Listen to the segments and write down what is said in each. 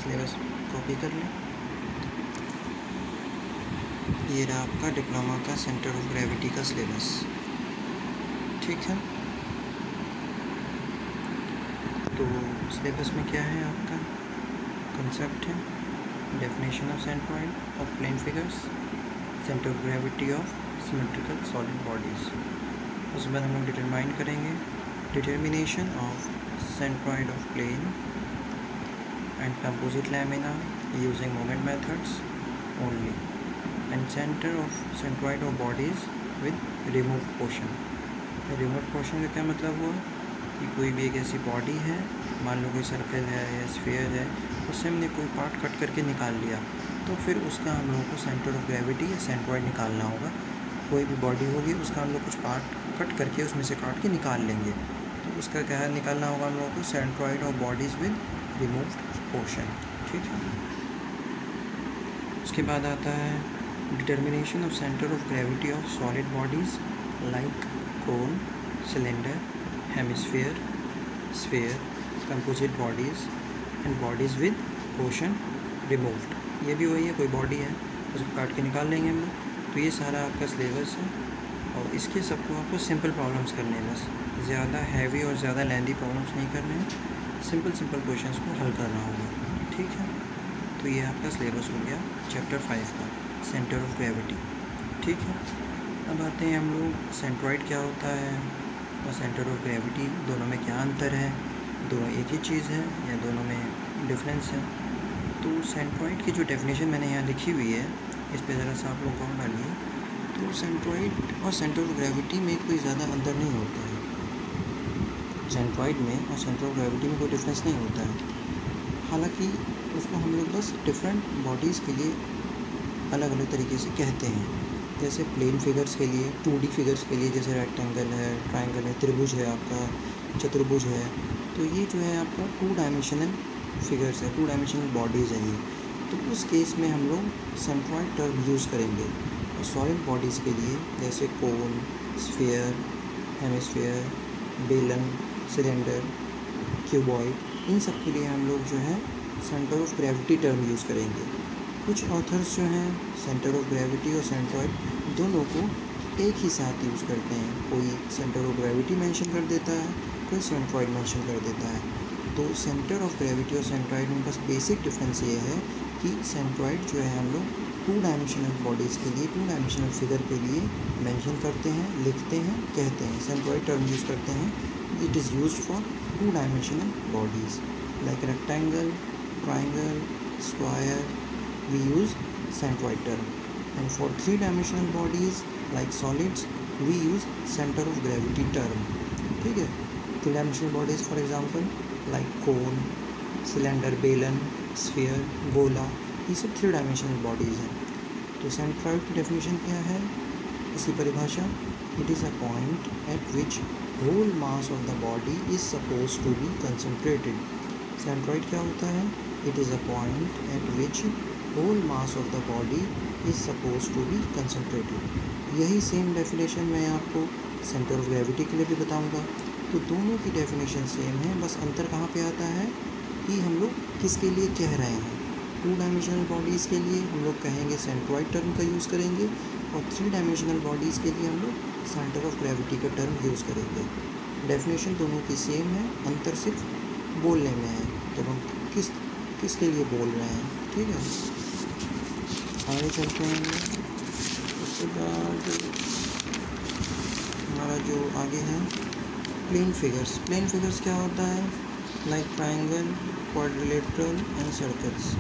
Syllabus copy कर लें। ये रहा आपका डिप्लोमा का सेंटर ऑफ ग्रेविटी का सिलेबस, ठीक है। तो सिलेबस में क्या है आपका कंसेप्ट है, definition of centroid of plane figures, centre of gravity of symmetrical solid bodies. उसके बाद हम लोग डिटरमाइन करेंगे determination of centroid of plane and composite lamina using moment methods only, and centre of centroid of bodies with remove portion. Remove portion का क्या मतलब हुआ कि कोई भी एक ऐसी बॉडी है, मान लो कोई सर्कल है या स्फीयर है, उससे हमने कोई पार्ट कट करके निकाल लिया, तो फिर उसका हम लोगों को सेंटर ऑफ ग्रेविटी या सेंट्रॉइड निकालना होगा। कोई भी बॉडी होगी उसका हम लोग कुछ पार्ट कट करके उसमें से काट के निकाल लेंगे, तो उसका क्या निकालना होगा हम लोगों को, centroid of bodies with removed portion, ठीक है। उसके बाद आता है determination of centre of gravity of solid bodies like cone, cylinder, hemisphere, sphere, composite bodies and bodies with portion removed. ये भी वही है, कोई बॉडी है उसको काट के निकाल लेंगे हम लोग। तो ये सारा आपका सिलेबस है, और इसके सबको आपको सिंपल प्रॉब्लम्स करने हैं, बस ज़्यादा हैवी और ज़्यादा लेंदी प्रॉब्लम्स नहीं करने हैं, सिंपल क्वेश्चंस को हल करना होगा, ठीक है। तो ये आपका सिलेबस हो गया चैप्टर 5 का सेंटर ऑफ ग्रेविटी, ठीक है। अब आते हैं हम लोग सेंट्रॉइड क्या होता है और सेंटर ऑफ ग्रेविटी, दोनों में क्या अंतर है, दोनों एक ही चीज़ है या दोनों में डिफरेंस है। तो सेंट्रॉइड की जो डेफिनेशन मैंने यहाँ लिखी हुई है, इस पर ज़रा सा आप लोग गौर डालिए। तो सेंट्रॉइड और सेंटर ऑफ ग्रेविटी में कोई ज़्यादा अंतर नहीं होता है, सेंट्रॉइड में और सेंटर ऑफ ग्रेविटी में कोई डिफरेंस नहीं होता है। हालांकि उसको हम लोग बस डिफरेंट बॉडीज़ के लिए अलग अलग तरीके से कहते हैं। जैसे प्लेन फिगर्स के लिए, 2D फिगर्स के लिए, जैसे रेक्टेंगल है, ट्रायंगल है, त्रिभुज है, आपका चतुर्भुज है, तो ये जो है आपका 2 डायमेंशनल फिगर्स है, 2 डायमेंशनल बॉडीज़ है ये। तो उस केस में हम लोग सेंट्रॉइड टर्म यूज़ करेंगे। और सॉलिड बॉडीज़ के लिए जैसे कोन, स्फीयर, हेमिस्फीयर, बेलन, सिलेंडर, क्यूबॉइड, इन सब के लिए हम लोग जो है centre of gravity term use करेंगे। कुछ ऑथर्स जो हैं सेंटर ऑफ ग्रेविटी और सेंट्रॉइड दोनों को एक ही साथ यूज़ करते हैं, कोई सेंटर ऑफ ग्रेविटी मेंशन कर देता है, कोई सेंट्रॉइड मेंशन कर देता है। तो सेंटर ऑफ ग्रेविटी और सेंट्रॉइड में बस बेसिक डिफरेंस ये है कि सेंट्रॉइड जो है हम लोग 2 डायमेंशनल बॉडीज़ के लिए, 2 डायमेंशनल फिगर के लिए मेंशन करते हैं, लिखते हैं, कहते हैं, सेंट्रॉइड टर्म यूज़ करते हैं। It is used for 2 dimensional bodies like rectangle, triangle, square, we use centroid term, and for 3 dimensional bodies like solids we use center of gravity term, ठीक है। 3 dimensional bodies for example like cone, cylinder, बेलन, sphere, गोला, ये सब 3 dimensional bodies हैं। तो centroid की definition क्या है, इसकी परिभाषा, it is a point at which whole mass of the body is suppose to be concentrated. Centroid क्या होता है, it is a point at which whole mass of the body is suppose to be concentrated. यही same definition मैं आपको centre of gravity के लिए भी बताऊंगा। तो दोनों की डेफिनेशन सेम है, बस अंतर कहाँ पे आता है कि हम लोग किसके लिए कह रहे हैं। 2 डायमेंशनल बॉडीज़ के लिए हम लोग कहेंगे सेंट्रॉइड टर्म का यूज़ करेंगे, और 3 डायमेंशनल बॉडीज़ के लिए हम लोग सेंटर ऑफ ग्रेविटी का टर्म यूज़ करेंगे। डेफिनेशन दोनों की सेम है, अंतर सिर्फ बोलने में है, जब हम किसके लिए बोल रहे हैं, ठीक है। आगे चलते हैं। उसके बाद हमारा जो आगे है प्लेन फिगर्स। प्लेन फिगर्स क्या होता है, like triangle, quadrilateral and circles,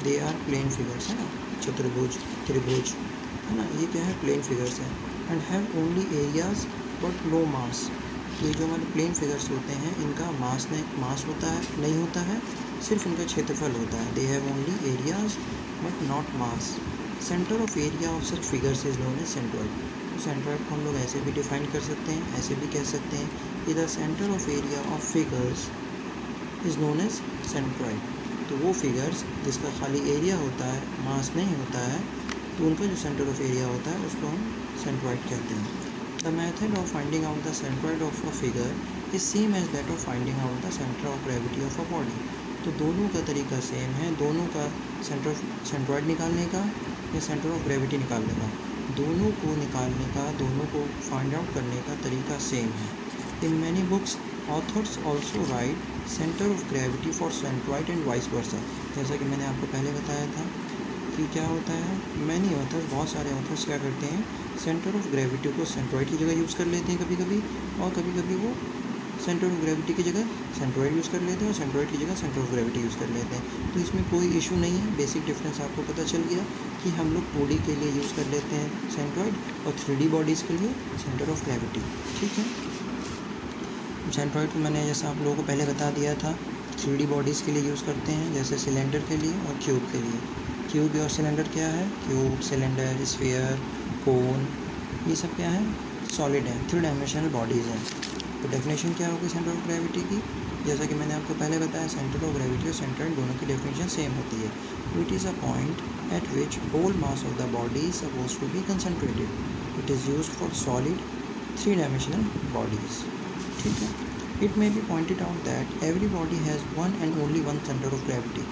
they are plane figures, है ना। चतुर्भुज, त्रिभुज, है ना, ये क्या है, प्लेन फिगर्स है। And have only areas but no mass. तो ये जो हमारे प्लेन फिगर्स होते हैं इनका मास होता है नहीं होता है, सिर्फ इनका क्षेत्रफल होता है। They have only areas but not mass. Centre of area of such figures is known as centroid. तो सेंट्रॉइड को हम लोग ऐसे भी डिफाइन कर सकते हैं, ऐसे भी कह सकते हैं कि the centre of area of figures is known as centroid. तो वो फिगर्स जिसका खाली एरिया होता है, मास नहीं होता है, तो उनका जो सेंटर ऑफ एरिया होता है उसको हम सेंट्रॉइड कहते हैं। The method of finding out the centroid of a figure is same as that of finding out the centre of gravity of a body. तो दोनों का तरीका सेम है, दोनों का सेंट्रॉइड निकालने का या सेंटर ऑफ ग्रेविटी निकालने का, दोनों को निकालने का, दोनों को फाइंड आउट करने का तरीका सेम है। In many books authors also right centre of gravity for centroid and vice versa. जैसा कि मैंने आपको पहले बताया था कि क्या होता है, मैनी ऑथर्स, बहुत सारे ऑथर्स क्या करते हैं, सेंटर ऑफ ग्रेविटी को सेंट्रॉइड की जगह यूज़ कर लेते हैं कभी कभी, और कभी कभी वो सेंटर ऑफ ग्रेविटी की जगह सेंट्रॉइड यूज़ कर लेते हैं और सेंट्रॉइड की जगह सेंटर ऑफ ग्रेविटी यूज़ कर लेते हैं। तो इसमें कोई इशू नहीं है, बेसिक डिफरेंस आपको पता चल गया कि हम लोग 2D के लिए यूज़ कर लेते हैं सेंट्रॉइड और 3D बॉडीज़ के लिए सेंटर ऑफ ग्रेविटी। ठीक है, सेंट्रॉइड को मैंने जैसा आप लोगों को पहले बता दिया था 3D बॉडीज़ के लिए यूज़ करते हैं, जैसे सिलेंडर के लिए और क्यूब के लिए। क्यूब और सिलेंडर क्या है, क्यूब, सिलेंडर, स्फीयर, कोन, ये सब क्या है, सॉलिड है, 3 डायमेंशनल बॉडीज़ हैं। तो डेफिनेशन क्या होगी सेंटर ऑफ ग्रेविटी की, जैसा कि मैंने आपको पहले बताया, सेंटर ऑफ ग्रेविटी और सेंट्रॉइड दोनों की डेफिनेशन सेम होती है। It is a point at which whole mass of the body is suppose to be concentrated. It is used for solid 3 dimensional bodies. ठीक है, it may be pointed out that every body has one and only one centre of gravity.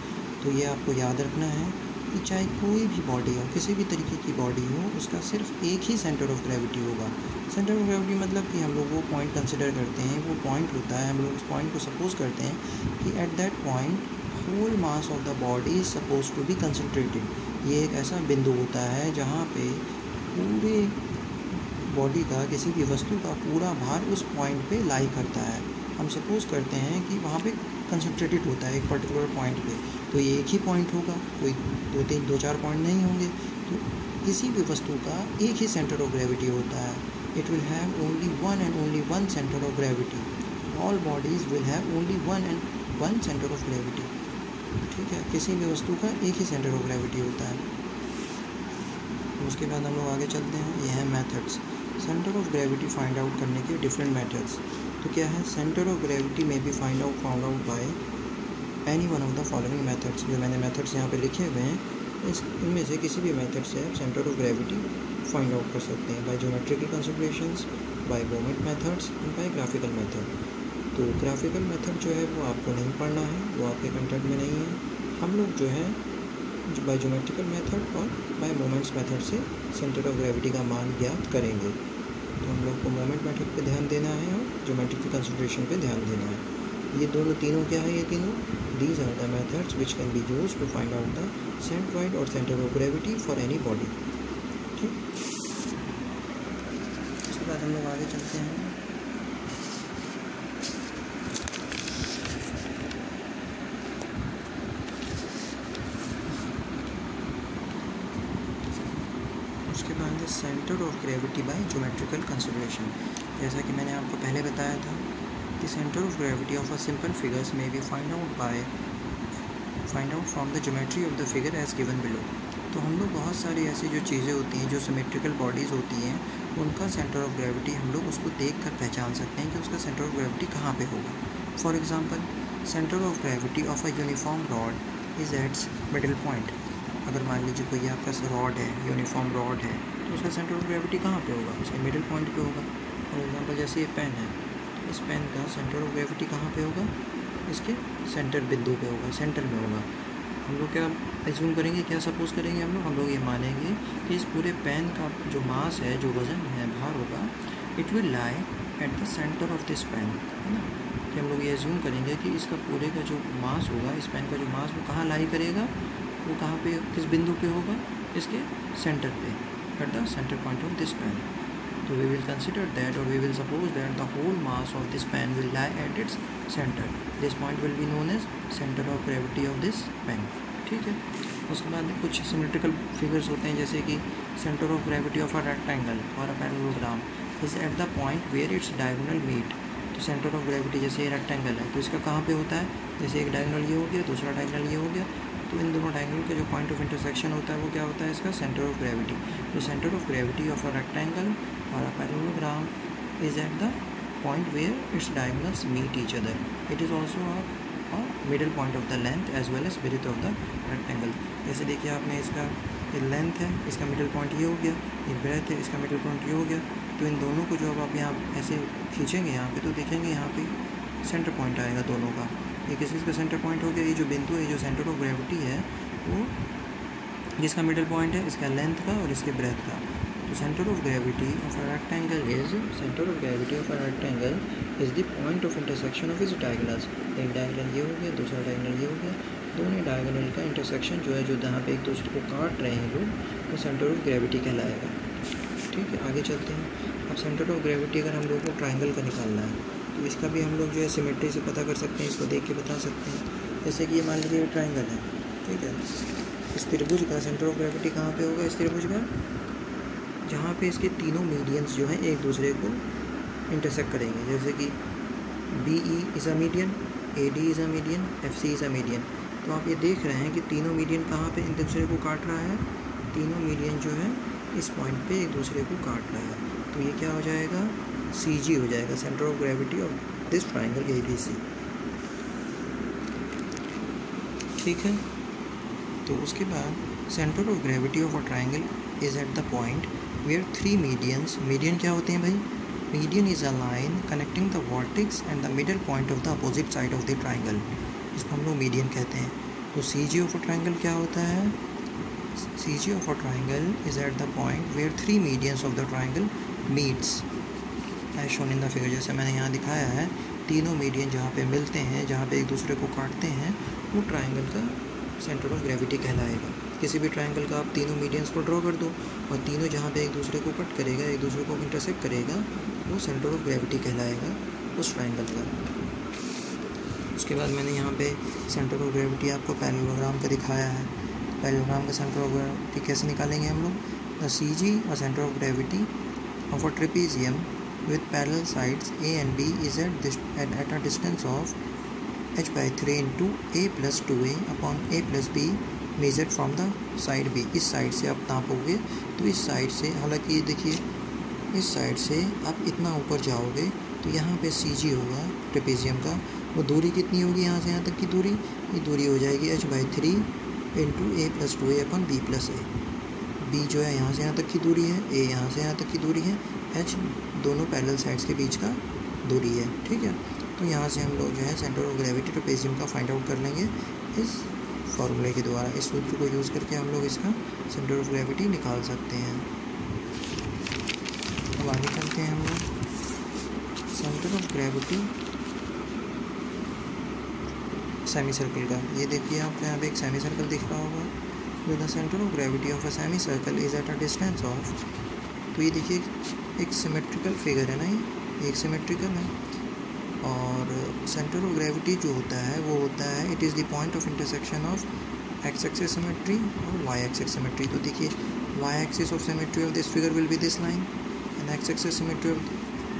तो ये आपको याद रखना है कि चाहे कोई भी बॉडी हो, किसी भी तरीके की बॉडी हो, उसका सिर्फ एक ही सेंटर ऑफ ग्रेविटी होगा। सेंटर ऑफ ग्रेविटी मतलब कि हम लोग वो पॉइंट कंसिडर करते हैं, वो पॉइंट होता है, हम लोग उस पॉइंट को सपोज करते हैं कि at that point whole mass of the body is suppose to be concentrated. ये एक ऐसा बिंदु होता है जहाँ पे पूरे बॉडी का, किसी भी वस्तु का पूरा भार उस पॉइंट पे लाई करता है। हम सपोज करते हैं कि वहाँ पे कंसनट्रेटेड होता है एक पर्टिकुलर पॉइंट पे, तो ये एक ही पॉइंट होगा, कोई 2-4 पॉइंट नहीं होंगे। तो किसी भी वस्तु का एक ही सेंटर ऑफ ग्रेविटी होता है। It will have only one and only one centre of gravity. All bodies will have only one and one centre of gravity. ठीक है, किसी भी वस्तु का एक ही सेंटर ऑफ ग्रेविटी होता है। उसके बाद हम लोग आगे चलते हैं, ये है methods. Centre of gravity find out करने के डिफरेंट मेथड्स। तो क्या है, सेंटर ऑफ ग्रेविटी में भी found out by any one of the following methods. जो मैंने मेथड्स यहाँ पे लिखे हुए हैं, इनमें से किसी भी मेथड से आप centre of gravity find out कर सकते हैं, by geometrical considerations, by moment methods and by graphical method. तो ग्राफिकल मेथड जो है वो आपको नहीं पढ़ना है, वो आपके कंटेंट में नहीं है। हम लोग जो है बाय ज्योमेट्रिकल मेथड और बाय मोमेंट्स मेथड से सेंटर ऑफ ग्रेविटी का मान ज्ञात करेंगे। तो हम लोग को मोमेंट मेथड पे ध्यान देना है और ज्योमेट्रिकल कंसिडरेशन पे ध्यान देना है। ये तीनों क्या है, ये तीनों these are the methods which can be used to find out the centroid और centre of gravity for any body. ठीक, उसके बाद हम लोग आगे चलते हैं। उसके बाद है centre of gravity by geometrical consideration. जैसा कि मैंने आपको पहले बताया था कि centre of gravity of a simple figures में be find out from the geometry of the figure as given below. तो हम लोग बहुत सारी ऐसी जो चीज़ें होती हैं, जो सिमेट्रिकल बॉडीज़ होती हैं, उनका सेंटर ऑफ ग्रेविटी हम लोग उसको देख कर पहचान सकते हैं कि उसका सेंटर ऑफ ग्रेविटी कहाँ पे होगा। For example, centre of gravity of a uniform rod is its middle point. अगर मान लीजिए कोई आपका रॉड है, यूनिफॉर्म रॉड है, तो उसका सेंटर ऑफ ग्रेविटी कहाँ पे होगा, उसके मिडिल पॉइंट पे होगा। फॉर एग्जांपल, जैसे ये पेन है, इस पेन का सेंटर ऑफ ग्रेविटी कहाँ पे होगा, इसके सेंटर बिंदु पे होगा, सेंटर में होगा। हम लोग क्या एज्यूम करेंगे, क्या सपोज करेंगे, हम लोग ये मानेंगे कि इस पूरे पेन का जो मास है, जो वज़न है, भार होगा, it will lie at the centre of this pen, है ना। कि हम लोग ये एज्यूम करेंगे कि इसका पूरे का जो मास होगा, इस पेन का जो मास, वो कहाँ लाई करेगा, वो कहाँ पे, किस बिंदु पे होगा, इसके सेंटर पे, at the centre point of this pen. तो वी विल कंसिडर दैट, और we will suppose that the whole mass of this pen will lie at its centre. This point will be known as centre of gravity of this pen. ठीक है, उसके बाद कुछ symmetrical figures होते हैं, जैसे कि centre of gravity of a rectangle और a parallelogram is at the point where its diagonal meet. तो सेंटर ऑफ ग्रेविटी, जैसे ये रेक्टेंगल है, तो इसका कहाँ पे होता है, जैसे एक डायगोनल ये हो गया, दूसरा डायगोनल ये हो गया, तो इन दोनों डायगोनल का जो पॉइंट ऑफ इंटरसेक्शन होता है, वो क्या होता है, इसका सेंटर ऑफ ग्रेविटी। तो centre of gravity of a rectangle और a parallelogram is at the point where its diagonals meet each other. It is also a middle point of the length as well as breadth of the rectangle. जैसे देखिए आपने, इसका length है, इसका middle point ये हो गया, ये ब्रेथ है, इसका मिडल पॉइंट ये हो गया। तो इन दोनों को जो अब आप यहाँ ऐसे खींचेंगे यहाँ पे, तो देखेंगे यहाँ पे सेंटर पॉइंट आएगा दोनों का। ये किसका सेंटर पॉइंट हो गया, ये जो बिंदु है, जो सेंटर ऑफ ग्रेविटी है वो जिसका मिडिल पॉइंट है, इसका लेंथ का और इसके ब्रेथ का। तो centre of gravity of a rectangle is the point of intersection of its diagonals. एक डायगोनल ये हो गया, दूसरा डायगोनल ये हो गया, दोनों डायगोनल का इंटरसेक्शन जो है, जो जहाँ पे एक दूसरे को काट रहे हैं लोग, वो सेंटर ऑफ ग्रेविटी कहलाएगा। ठीक है, आगे चलते हैं। अब सेंटर ऑफ ग्रेविटी अगर हम लोग को ट्राइंगल का निकालना है तो इसका भी हम लोग जो है सिमेट्री से पता कर सकते हैं, इसको देख के बता सकते हैं। जैसे कि ये मान लीजिए ट्राइंगल है, ठीक है, इस त्रिभुज का सेंटर ऑफ ग्रेविटी कहाँ पे होगा, इस त्रिभुज का जहाँ पे इसके तीनों मीडियंस जो हैं एक दूसरे को इंटरसेक्ट करेंगे। जैसे कि BE is a median, AD is a median, FC is a median. तो आप ये देख रहे हैं कि तीनों मीडियन कहाँ पे एक दूसरे को काट रहा है, तीनों मीडियन जो है इस पॉइंट पे एक दूसरे को काट रहा है। तो ये क्या हो जाएगा, CG हो जाएगा, centre of gravity of this triangle ABC। ठीक है, तो उसके बाद centre of gravity of a triangle is at the point where three medians, median क्या होते हैं भाई, median is a line connecting the vertex and the middle point of the opposite side of the triangle, इसको हम लोग median कहते हैं। तो CG ऑफ अ ट्राइंगल क्या होता है, CG of a triangle is at the point where three medians of the triangle meets as shown in the figure. जैसे मैंने यहाँ दिखाया है, तीनों मीडियन जहाँ पे मिलते हैं, जहाँ पे एक दूसरे को काटते हैं, वो ट्राइंगल का सेंटर ऑफ ग्रेविटी कहलाएगा। किसी भी ट्राइंगल का आप तीनों मीडियंस को ड्रॉ कर दो और तीनों जहाँ पे एक दूसरे को कट करेगा, एक दूसरे को इंटरसेक्ट करेगा, वो सेंटर ऑफ ग्रेविटी कहलाएगा उस ट्राइंगल का। उसके बाद मैंने यहाँ पे सेंटर ऑफ ग्रेविटी आपको पैरेललोग्राम पे दिखाया है। पैरेललोग्राम का सेंटर ऑफ ग्रेविटी कैसे निकालेंगे हम लोग, द CG और centre of gravity of a trapezium with parallel sides A and B is at a distance of h/3 into a plus 2a upon a plus b measured from the side B। इस side से आप नापोगे तो इस side से, हालांकि देखिए इस side से आप इतना ऊपर जाओगे तो यहाँ पे CG होगा ट्रेपेजियम का, वो दूरी कितनी होगी यहाँ से यहाँ तक की दूरी, ये दूरी हो जाएगी h/3 into a plus 2a upon b plus a। b जो है यहाँ से यहाँ तक की दूरी है, a यहाँ से यहाँ तक की दूरी है, h दोनों पैरेलल साइड्स के बीच का दूरी है। ठीक है, तो यहाँ से हम लोग जो है सेंटर ऑफ ग्रेविटी ट्रेपेजियम का फाइंड आउट कर लेंगे इस फॉर्मूले के द्वारा। इस सूत्र को यूज़ करके हम लोग इसका सेंटर ऑफ ग्रेविटी निकाल सकते हैं। अब आगे चलते हैं हम लोग, centre of gravity semi circle का। ये देखिए आपको यहाँ पे एक सेमी सर्कल दिख रहा होगा, जो the centre of gravity of a semi circle is at a distance of, तो ये देखिए एक सिमेट्रिकल फिगर है ना, ये एक सिमेट्रिकल है। और सेंटर ऑफ ग्रेविटी जो होता है वो होता है, it is the point of intersection of X axis symmetry और वाई एक्सिस सिमेट्री। तो देखिए Y axis of symmetry of this figure will be this line and X axis symmetry of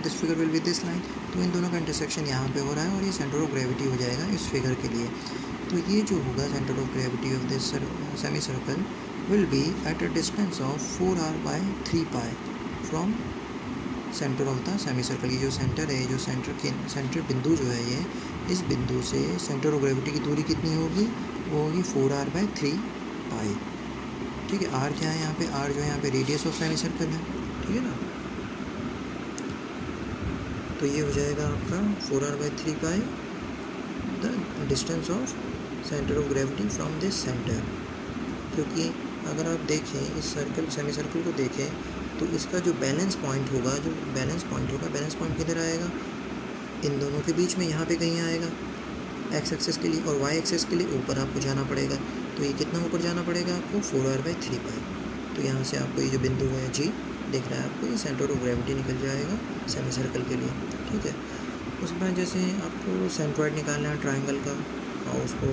this figure will be this line. तो इन दोनों का intersection यहाँ पे हो रहा है और ये सेंटर ऑफ ग्रेविटी हो जाएगा इस फिगर के लिए। तो ये जो होगा centre of gravity of this semi circle will be at a distance of 4r/3π from centre of the semi circle. ये जो सेंटर है, जो सेंटर बिंदु जो है, ये इस बिंदु से सेंटर ऑफ ग्रेविटी की दूरी कितनी होगी, वो होगी 4r/3π। ठीक है, r क्या है यहाँ पे, r जो है यहाँ पे रेडियस ऑफ सेमी सर्कल है। ठीक है ना, तो ये हो जाएगा आपका 4r/3π the distance of centre of gravity from this centre. क्योंकि अगर आप देखें इस सर्कल सेमी सर्कल को देखें तो इसका जो बैलेंस पॉइंट होगा, बैलेंस पॉइंट किधर आएगा, इन दोनों के बीच में यहाँ पे कहीं आएगा। एक्स एक्सिस के लिए और वाई एक्सिस के लिए ऊपर आपको जाना पड़ेगा। तो ये कितना ऊपर जाना पड़ेगा आपको, 4r/3π। तो यहाँ से आपको ये जो बिंदु है G दिख रहा है आपको, ये सेंटर ऑफ ग्रेविटी निकल जाएगा सेमी सर्कल के लिए। ठीक है, उसके बाद जैसे आपको सेंट्रॉइड निकालना है ट्राइंगल का और उसको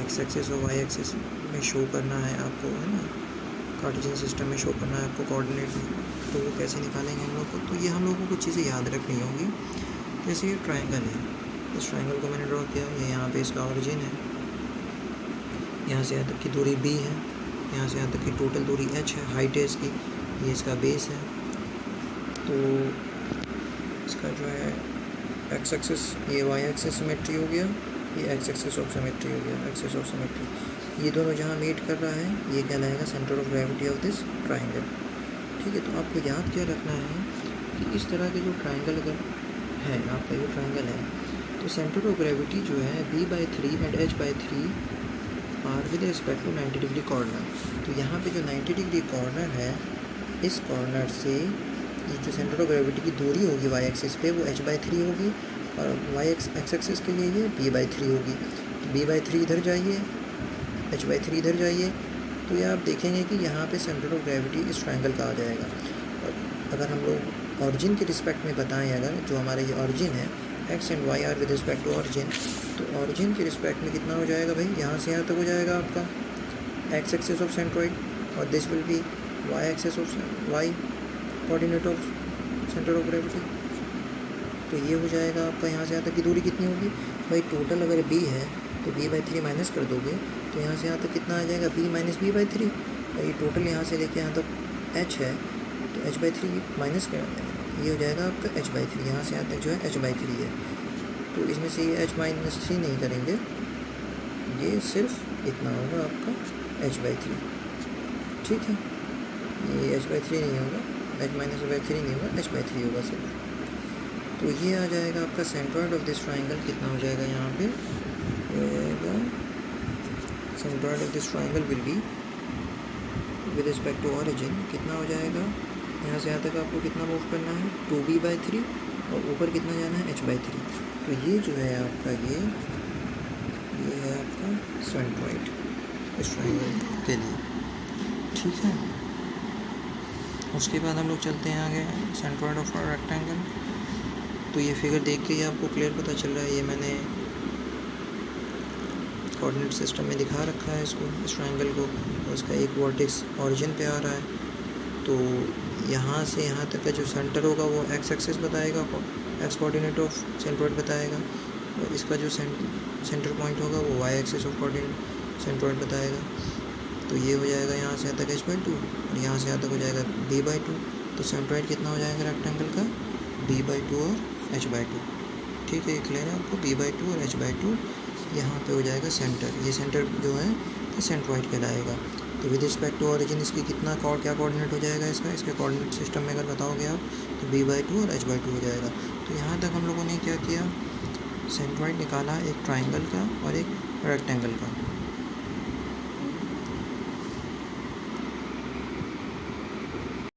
एक्स एक्सिस और वाई एक्सिस में शो करना है आपको, है ना, कार्टेशियन सिस्टम में शो करना है आपको कोऑर्डिनेट में, तो वो कैसे निकालेंगे हम लोग को। तो ये हम लोगों को कुछ चीज़ें याद रखनी होंगी। जैसे ये ट्राइंगल है, इस ट्राइंगल को मैंने ड्रॉ किया, ये यहाँ पे इसका ओरिजिन है, यहाँ से यहाँ तक की दूरी b है, यहाँ से यहाँ तक की टोटल दूरी h है, हाइट है इसकी, ये इसका बेस है। तो इसका जो है एक्स एक्सिस, ये वाई एक्सिस सिमेट्री हो गया, ये एक्स एक्सिस ऑफ सिमेट्री हो गया, एक्सिस ऑफ सिमेट्री। ये दोनों जहाँ मीट कर रहा है ये कहलाएगा centre of gravity of this triangle. ठीक है, तो आपको याद क्या रखना है कि इस तरह के जो ट्राइंगल अगर है, आपका जो ट्राइंगल है तो सेंटर ऑफ ग्रेविटी जो है b/3 and h/3 are with respect to 90 degree corner. तो यहाँ पे जो 90 डिग्री कॉर्नर है, इस कॉर्नर से ये जो सेंटर ऑफ ग्रेविटी की दूरी होगी वाई एक्सिस पे वो h/3 होगी और वाई एक्सिस के लिए ये b/3 होगी। तो b/3 इधर जाइए, h/3 इधर जाइए, तो ये आप देखेंगे कि यहाँ पे सेंटर ऑफ ग्रेविटी इस ट्रायंगल का आ जाएगा। और अगर हम लोग ऑरिजिन के रिस्पेक्ट में बताएं, अगर जो हमारे ये ऑरिजिन है x and y are with respect to origin, तो ऑरिजिन के रिस्पेक्ट में कितना हो जाएगा भाई, यहाँ से यहाँ तक हो जाएगा आपका x एक्सिस ऑफ सेंट्रॉइड और this will be y axis of y coordinate of centre of gravity. तो ये हो जाएगा आपका यहाँ से यहाँ तक की दूरी कितनी होगी भाई, टोटल अगर b है तो b/3 माइनस कर दोगे तो यहाँ से यहाँ तक कितना आ जाएगा, b माइनस b/3। और ये टोटल यहाँ से लेके यहाँ तक h है तो h/3 माइनस कर, ये हो जाएगा आपका h/3। यहाँ से यहाँ तक जो है h/3 है, तो इसमें से ये h-3 नहीं करेंगे, ये सिर्फ इतना होगा आपका h/3। ठीक है, ये h/3 नहीं होगा, h-3 नहीं होगा, h/3 होगा सिर्फ। तो ये आ जाएगा आपका सेंट्रॉइड ऑफ दिस ट्राइंगल कितना हो जाएगा, यहाँ पे हो जाएगा centroid of this triangle will be with respect to origin कितना हो जाएगा, यहाँ से यहाँ तक आपको कितना मूव करना है 2b/3 और ऊपर कितना जाना है h/3। तो ये जो है आपका ये है आपका सेंट्रॉइड इस ट्रायंगल के लिए। ठीक है, उसके बाद हम लोग चलते हैं आगे सेंट्रॉइड ऑफ अ रेक्टेंगल। तो ये फिगर देख के ही आपको क्लियर पता चल रहा है, ये मैंने कोऑर्डिनेट सिस्टम में दिखा रखा है इसको, इस ट्रायंगल को, और उसका एक वर्टेक्स ऑरिजिन पे आ रहा है। तो यहाँ से यहाँ तक का जो सेंटर होगा वो x एक्सिस बताएगा, x कोऑर्डिनेट ऑफ सेंट्रॉइड बताएगा, और इसका जो सेंटर पॉइंट होगा वो y axis of coordinate centroid बताएगा। तो ये हो जाएगा यहाँ से यहाँ तक h/2 और यहाँ से यहाँ तक हो जाएगा b/2। तो सेंट्रॉइड कितना हो जाएगा रेक्टेंगल का, b/2 और h/2। ठीक है, ये क्लियर है आपको, b/2 और h/2 यहाँ पे हो जाएगा सेंटर। ये सेंटर जो है ये सेंट्रॉइड कहलाएगा। तो विद रिस्पेक्ट टू ऑरिजिन इसकी कितना क्या कोऑर्डिनेट हो जाएगा इसका, इसके कोऑर्डिनेट सिस्टम में अगर बताओगे आप तो b/2 और h/2 हो जाएगा। तो यहाँ तक हम लोगों ने क्या किया, सेंट्रॉइड निकाला एक ट्राइंगल का और एक रेक्टेंगल का।